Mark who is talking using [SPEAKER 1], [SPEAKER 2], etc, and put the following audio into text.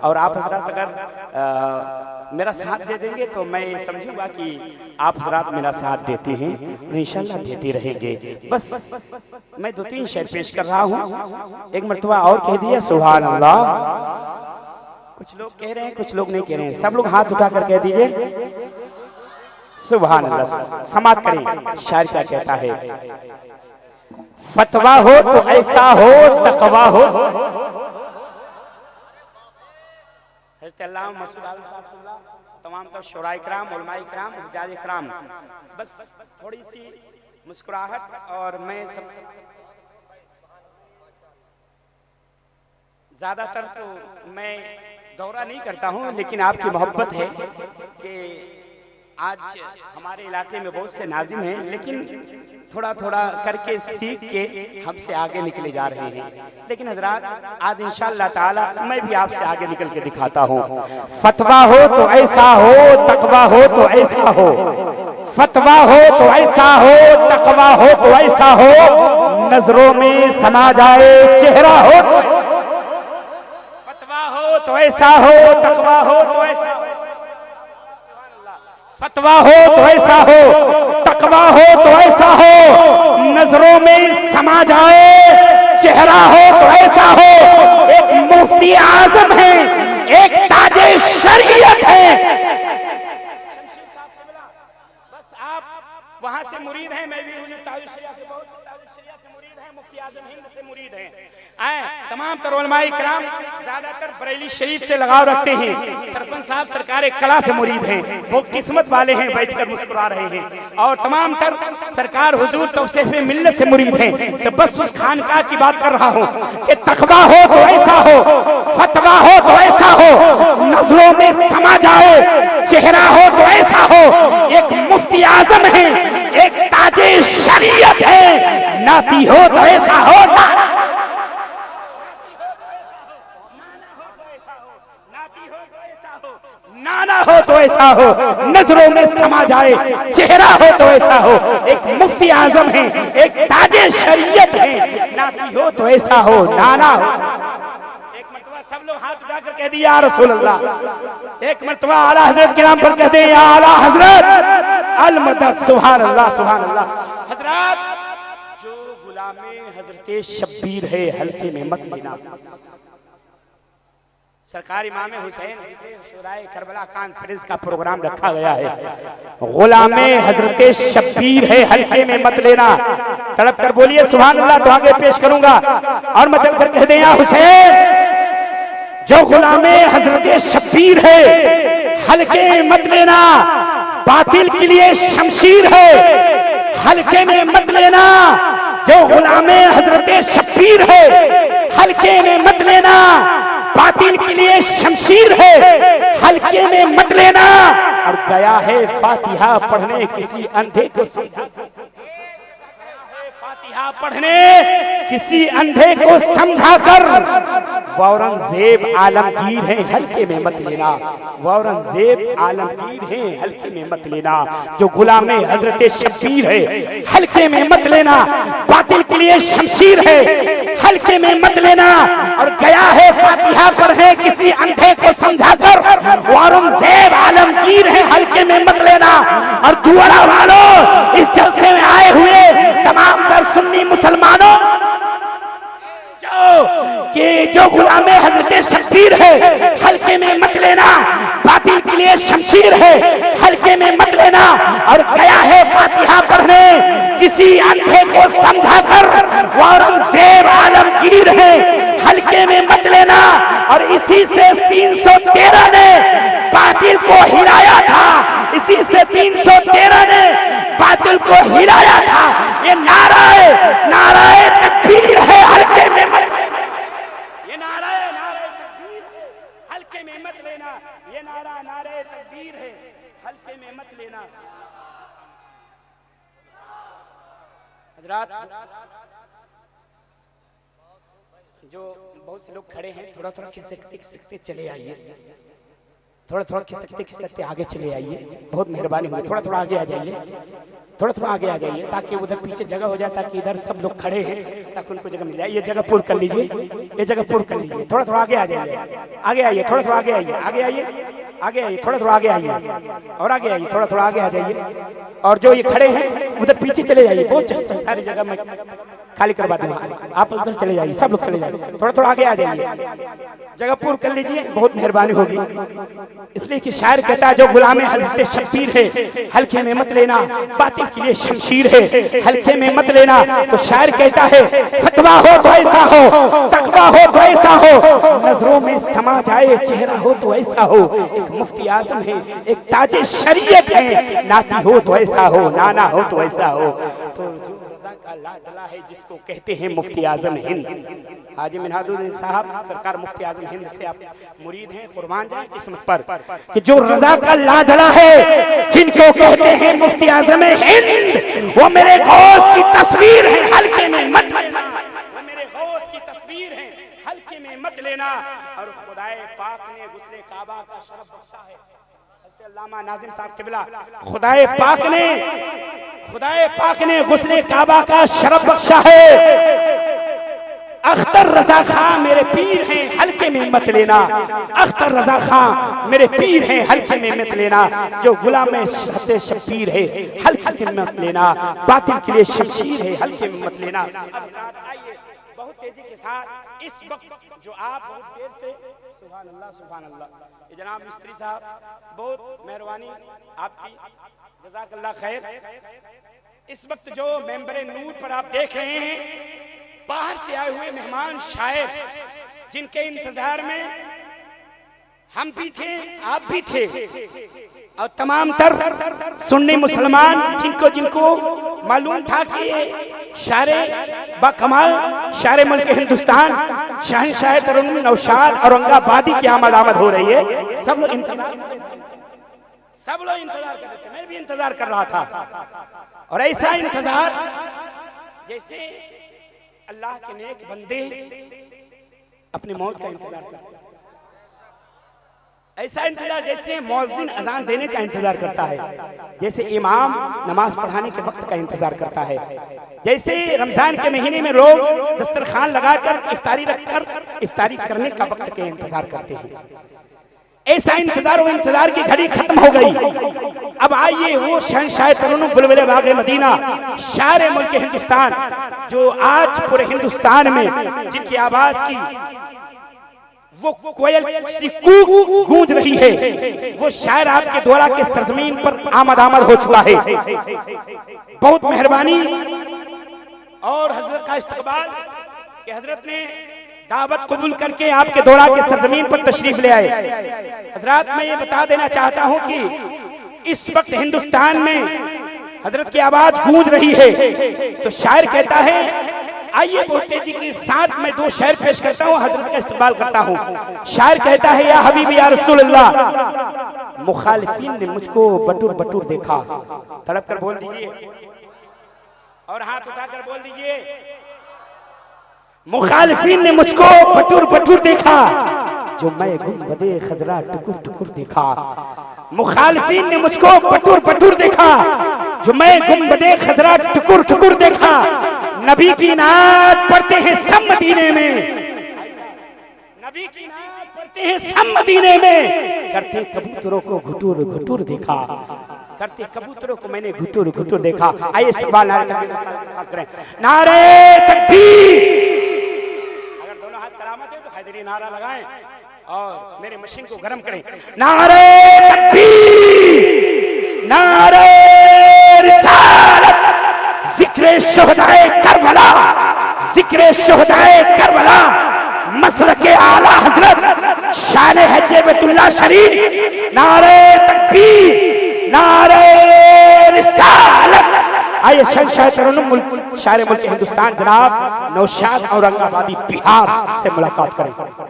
[SPEAKER 1] और आप हजरात अगर मेरा साथ दे देंगे तो मैं समझूंगा कि आप हजरात मेरा साथ देते हैं और इंशाल्लाह देते रहेंगे। बस मैं 2-3 शेर पेश कर रहा हूँ, एक मरतबा और कह दिया सुभान अल्लाह। कुछ लोग कह रहे हैं, कुछ लोग नहीं कह रहे हैं, सब लोग हाथ उठाकर कह दीजिए सुभान अल्लाह। समाप्त करें। शायर क्या कहता है, फतवा हो तो ऐसा हो, तकवा हो। तमाम तो शुरा इकराम, उलमा इकराम, हुज्जाज इकराम, बस थोड़ी सी मुस्कुराहट और मैं सब ज्यादातर तो मैं दौरा नहीं करता हूँ, लेकिन आपकी मोहब्बत है कि आज हमारे इलाके में बहुत से नाजिम हैं, लेकिन थोड़ा थोड़ा करके सीख के हमसे आगे निकले जा रहे हैं। लेकिन हजरात आज इंशाअल्लाह ताला मैं भी आपसे आगे निकल के दिखाता हूँ। फतवा हो तो ऐसा हो, तकवा हो तो ऐसा हो। फतवा हो तो ऐसा हो, तकवा हो तो ऐसा हो, नजरों में समा जाए चेहरा हो। फतवा हो तो ऐसा हो, तकवा हो तो ऐसा हो। फतवा हो तो ऐसा हो, तकवा हो तो ऐसा हो, नजरों में समा जाए चेहरा हो तो ऐसा हो। एक मुफ्ती आजम है, एक ताजे शरीयत है। बस आप वहां से मुरीद हैं, मैं भी ताजुश शरिया से बहुत मुरीद हैं, मुफ्ती आजम हिंद से मुरीद हैं। तमाम तर उलमा इकराम ज्यादातर बरेली शरीफ से लगाव रखते हैं। सरपंच साहब सरकार कला से मुरीद हैं, बहुत किस्मत वाले हैं, बैठकर मुस्कुरा रहे हैं। और तमाम तर सरकार हुजूर तौसीफ मिल्लत से मुरीद हैं। तो बस उस खानका की बात कर रहा हूँ कि तकवा हो तो ऐसा हो, फतवा हो तो ऐसा हो, नजरों में समा जाए चेहरा हो तो ऐसा हो। एक मुफ्ती आजम है, एक ताजे शरीयत है, नाती हो तो ऐसा हो, नाना हो तो ऐसा हो, नजरों में समा जाए चेहरा हो तो ऐसा हो। एक मुफ्ती आजम है, एक ताजे शरीयत है, नाती हो तो ऐसा हो, नाना हो। एक मर्तबा सब लोग हाथ उठाकर कह दिया या रसूल अल्लाह। एक मर्तबा आला हजरत के नाम पर कह दे या आला हजरत अल मदद। सुभान अल्लाह, सुभान अल्लाह। हजरत जो गुलामे हजरत शब्बीर है, हल्के में मत लेना। सरकार इमाम हुसैन शुराए करबला कॉन्फ्रेंस का प्रोग्राम रखा गया है। गुलामे हजरत शब्बीर है, हल्के में मत लेना। तड़प कर बोलिए सुभान अल्लाह, तो आगे पेश करूंगा। और मचल कर कह दे या हुसैन, जो गुलामे हजरत शब्बीर है, हल्के में मत लेना। बातिल के लिए शमशीर है, हल्के में मत लेना। जो गुलामे हजरत शब्बीर है, हल्के में मत लेना। बातिल के लिए शमशीर है, हल्के में मत लेना। और गया है फातिहा पढ़ने किसी अंधे को फातिहा पढ़ने किसी अंधे को समझा कर। औरंगजेब आलमगीर है, हल्के में मत लेना। औरंगजेब आलमगीर है, हल्के में मत लेना। जो गुलाम हजरत शब्बीर है, हल्के में मत लेना। बातिल के लिए शमशीर है, हल्के में मत लेना। और गया है फातिहा पढ़ने किसी अंधे को समझा कर। औरंगजेब आलमगीर है, हल्के में मत लेना। और दुआरा वालों, इस जलसे में आए हुए तमाम तर सुन्नी मुसलमानों, जो गुलामे हजरत शब्बीर है, हल्के में मत लेना। बातिल के लिए शमशीर है, हल्के में मत लेना। और गया है फातिहा पढ़ने किसी अंधे को समझा कर। औरंगजेब आलमगीर है, हल्के में मत लेना। और इसी से 313 ने बातिल को हिलाया था। इसी से 313 ने बातिल को हिलाया था। ये नाराए नाराए तकबीर है, हल्के में मत लेना। ये नाराए नाराए तकबीर है, हल्के में मत लेना। ये नारा नाराए तकबीर है, हल्के में मत लेना। हजरात जो बहुत से लोग खड़े हैं, थोड़ा थोड़ा खिसकते खिसकते चले आइए। थोड़ा थोड़ा खिसकते आगे चले आइए, बहुत मेहरबानी होगी। थोड़ा थोड़ा आगे आ जाइए, थोड़ा थोड़ा आगे आ जाइए, ताकि उधर पीछे जगह हो जाए, ताकि इधर सब लोग खड़े हैं, ताकि उनको जगह मिल जाए। ये जगह पूर्ण कर लीजिए, ये जगह पूर्ण कर लीजिए। थोड़ा थोड़ा आगे आ जाइए, आगे आइए, थोड़ा थोड़ा आगे आइए, आगे आइए, आगे आइए, थोड़ा थोड़ा आगे आइए और आगे आइए, थोड़ा थोड़ा आगे आ जाइए। और जो ये खड़े हैं उधर पीछे चले जाइए, बहुत सारी जगह में खाली करवा दूंगा, आप उधर चले जाइए, सब लोग चले जाइए, थोड़ा थोड़ा आगे आ जाइए, जगह पूर्ण कर लीजिए, बहुत मेहरबानी होगी। इसलिए कि शायर कहता है जो गुलाम हज़रत शब्बीर है हल्के में मत लेना, बातिल के लिए शमशीर है हल्के में मत लेना। तो शायर कहता है फतवा हो तो ऐसा हो, तकवा हो तो ऐसा हो, नजरों में समा जाए चेहरा हो तो ऐसा हो। एक मुफ्ती आजम है, एक ताजे शरीयत है, नाती हो तो ऐसा हो, नाना हो तो ऐसा हो। तो जो रज़ा का लाडला है जिसको कहते हैं मुफ्ती आजम हिंद, हाजी मिन्हाजुद्दीन साहब सरकार मुफ्ती आजम हिंद से आप मुरीद हैं, कुर्बान जाए किस्मत पर कि जो रज़ा का लाडला है जिनको कहते हैं मुफ्ती आजम हिंद, वो मेरे गौस की तस्वीर है हल्के में मत लेना, वो मेरे गौस की तस्वीर है हल्के में मत लेना। और खुदाए पाक ने गुस्ले काबा का शरफ बख्शा है, अल्लामा नाज़िम साहब किबला, खुदाए पाक ने गुस्ले काबा का शरफ बख्शा है। अख्तर रजा खां मेरे पीर हैं हल्के में मत लेना, अख्तर रजा खां मेरे पीर हैं हल्के में मत लेना। जो गुलाम हज़रत शब्बीर है हल्के में मत लेना, बातिल के लिए शमशीर है हल्के में मत लेना। अब आइए बहुत तेजी के साथ इस वक्त जो आप बहुत देर से सुभान अल्लाह सुभान अल्लाह, ये जनाब मिस्त्री साहब बहुत मेहरबानी आपकी, जज़ाकल्लाह खैर। इस वक्त जो मेंबर नूर पर आप देख रहे हैं, बाहर से आए हुए मेहमान शायर जिनके इंतजार में हम भी थे, आप भी थे, और तमाम तर सुन्नी मुसलमान जिनको मालूम था कि शायर बाकमाल शायर मुल्क हिंदुस्तान शहंशाह तरुण नौशाद औरंगाबादी की आमद हो रही है। सब लोग इंतजार कर रहे थे, मैं भी इंतजार कर रहा था। और ऐसा इंतजार जैसे अल्लाह के नेक बंदे अपने मौत का इंतजार करते हैं, ऐसा इंतजार जैसे मौज़िन अजान देने का इंतजार करता है, जैसे इमाम नमाज पढ़ाने के वक्त का इंतजार करता है, जैसे रमजान के महीने में लोग दस्तरखान लगाकर इफ्तारी रखकर इफ्तारी करने का वक्त के इंतजार करते हैं। ऐसा इंतजार, वो इंतजार की घड़ी खत्म हो गई। अब आइए वो शहंशाह तरुण बुलबुल बाग़ मदीना शायर मुल्क हिंदुस्तान, जो आज पूरे हिंदुस्तान में जिनकी आवाज की वो कोयल सी कूक गूंज रही है, वो शायर आपके द्वारा के सरजमीन पर आमद हो चुका है। बहुत मेहरबानी और हजरत का इस्तकबाल कि हजरत ने दावत कबूल करके आपके दौरा के सरजमीन पर तशरीफ ले आए। हजरत मैं ये बता देना चाहता हूँ कि इस वक्त हिंदुस्तान में हजरत की आवाज गूंज रही है। तो शायर कहता है, आइए बहुत तेजी के साथ मैं दो शेर पेश करता हूँ, हजरत का इस्तेमाल करता हूँ। शायर कहता है, या हबीबी या रसूल अल्लाह, मुखालिफीन ने मुझको बटुर बटुर देखा। तड़प कर बोल दीजिए और हाथ उठाकर बोल दीजिए, मुखालिफीन ने मुझको बटुर बटुर देखा, जो मैं गुंबदे खजरा टुकुर टुकुर देखा। मुखालिफीन ने मुझको बटुर बटुर देखा, जो मैं गुंबदे खजरा टुकुर टुकुर देखा। नबी की नात पढ़ते हैं सब मदीने में, नबी की नात पढ़ते हैं सब मदीने में, करते कबूतरों को घुटुर घुटुर देखा, करते कबूतरों को मैंने घुटुर घुटुर देखा। आइए इस्तेमाल नारे तकबीर, अगर दोनों हाथ सलामत है तो हैदरी नारा लगाएं और मेरे मशीन को गर्म करें। नारे तकबीर, नारे रिसालत, जिक्रे शुहदाए करबला, जिक्रे शुहदाए करबला, मसलके आला हजरत शान हज्जे बैतुल्लाह शरीफ। नारे तकबीर, नारे रिसालत। आइए शहंशाह तरुण मुल्क शायर मुल्क हिंदुस्तान जनाब नौशाद औरंगाबादी बिहार से मुलाकात करें।